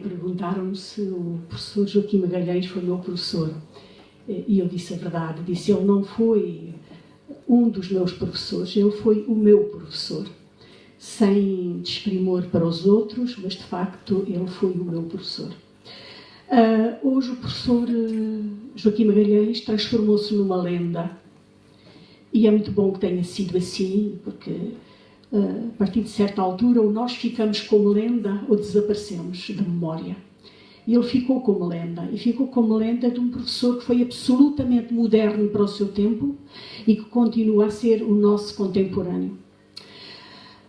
Perguntaram-me se o professor Joaquim Magalhães foi meu professor. E eu disse a verdade. Disse: ele não foi um dos meus professores, ele foi o meu professor. Sem desprimor para os outros, mas de facto ele foi o meu professor. Hoje o professor Joaquim Magalhães transformou-se numa lenda. E é muito bom que tenha sido assim, porque a partir de certa altura ou nós ficamos como lenda ou desaparecemos da memória. E ele ficou como lenda, e ficou como lenda de um professor que foi absolutamente moderno para o seu tempo e que continua a ser o nosso contemporâneo.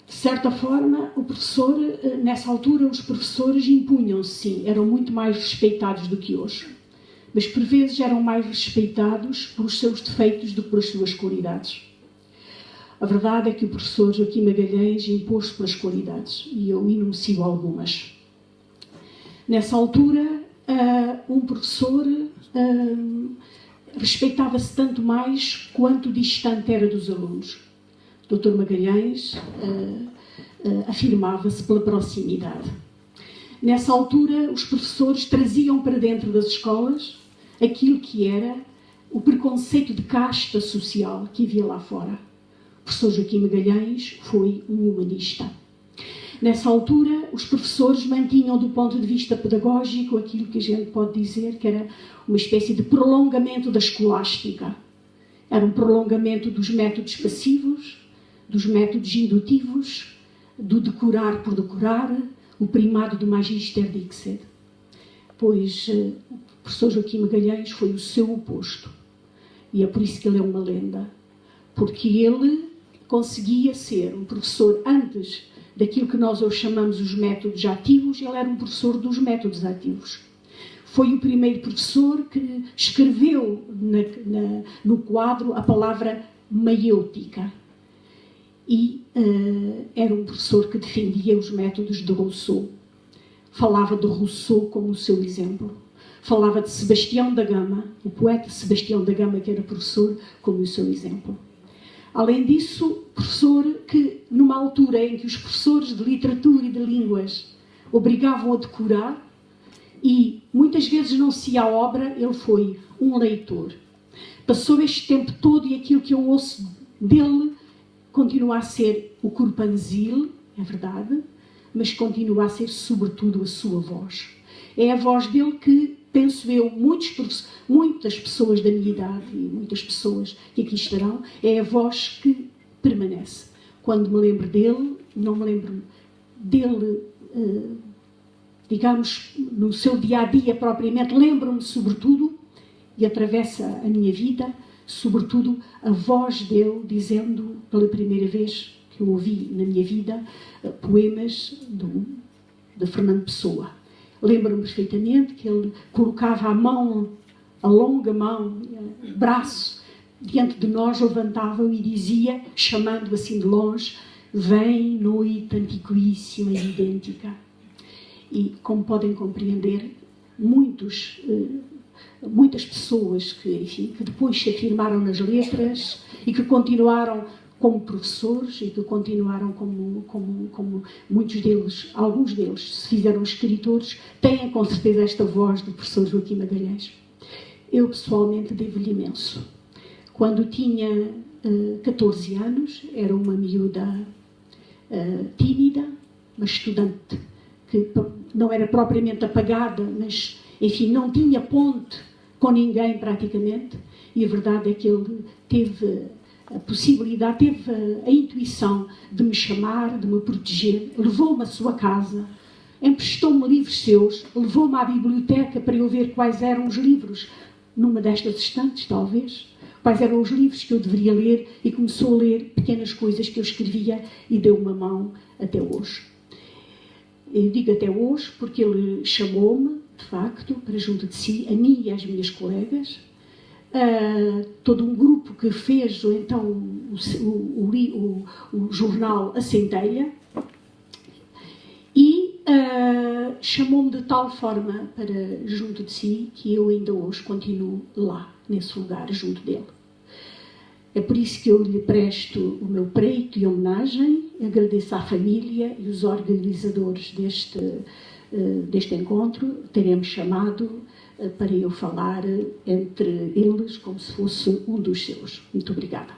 De certa forma, o professor, nessa altura, os professores impunham-se, sim, eram muito mais respeitados do que hoje. Mas, por vezes, eram mais respeitados pelos seus defeitos do que pelas suas qualidades. A verdade é que o professor Joaquim Magalhães impôs-se pelas qualidades, e eu enuncio algumas. Nessa altura, um professor respeitava-se tanto mais quanto distante era dos alunos. O Dr. Magalhães afirmava-se pela proximidade. Nessa altura, os professores traziam para dentro das escolas aquilo que era o preconceito de casta social que havia lá fora. O professor Joaquim Magalhães foi um humanista. Nessa altura, os professores mantinham, do ponto de vista pedagógico, aquilo que a gente pode dizer que era uma espécie de prolongamento da escolástica. Era um prolongamento dos métodos passivos, dos métodos indutivos, do decorar por decorar, o primado do Magister Dixit. Pois o professor Joaquim Magalhães foi o seu oposto. E é por isso que ele é uma lenda. Porque ele conseguia ser um professor antes daquilo que nós hoje chamamos os métodos ativos, ele era um professor dos métodos ativos. Foi o primeiro professor que escreveu no quadro a palavra maiêutica. E era um professor que defendia os métodos de Rousseau. Falava de Rousseau como o seu exemplo. Falava de Sebastião da Gama, o poeta Sebastião da Gama, que era professor, como o seu exemplo. Além disso, professor que, numa altura em que os professores de literatura e de línguas obrigavam a decorar, e muitas vezes não se ia à obra, ele foi um leitor. Passou este tempo todo e aquilo que eu ouço dele continua a ser o corpanzil, é verdade, mas continua a ser, sobretudo, a sua voz. É a voz dele que, penso eu, muitas pessoas da minha idade e muitas pessoas que aqui estarão, é a voz que permanece. Quando me lembro dele, não me lembro dele, digamos, no seu dia-a-dia propriamente, lembro-me, sobretudo, e atravessa a minha vida, sobretudo, a voz dele dizendo, pela primeira vez que eu ouvi na minha vida, poemas de Fernando Pessoa. Lembro-me perfeitamente que ele colocava a mão, a longa mão, o braço, diante de nós, levantava-o e dizia, chamando assim de longe: vem noite antiquíssima e idêntica. E, como podem compreender, muitas pessoas que depois se afirmaram nas letras e que continuaram como professores e que continuaram como muitos deles, alguns deles se fizeram escritores, têm com certeza esta voz do professor Joaquim Magalhães. Eu pessoalmente devo-lhe imenso. Quando tinha 14 anos, era uma miúda tímida, uma estudante que não era propriamente apagada, mas, enfim, não tinha ponte com ninguém praticamente, e a verdade é que ele teve a possibilidade, teve a intuição de me chamar, de me proteger, levou-me à sua casa, emprestou-me livros seus, levou-me à biblioteca para eu ver quais eram os livros, numa destas estantes, talvez, quais eram os livros que eu deveria ler, e começou a ler pequenas coisas que eu escrevia e deu uma mão até hoje. Eu digo até hoje porque ele chamou-me, de facto, para junto de si, a mim e às minhas colegas, todo um grupo que fez então o jornal A Centelha, e chamou-me de tal forma para junto de si que eu ainda hoje continuo lá, nesse lugar, junto dele. É por isso que eu lhe presto o meu preito e homenagem, agradeço à família e os organizadores deste encontro, terem-me chamado para eu falar entre eles como se fosse um dos seus. Muito obrigada.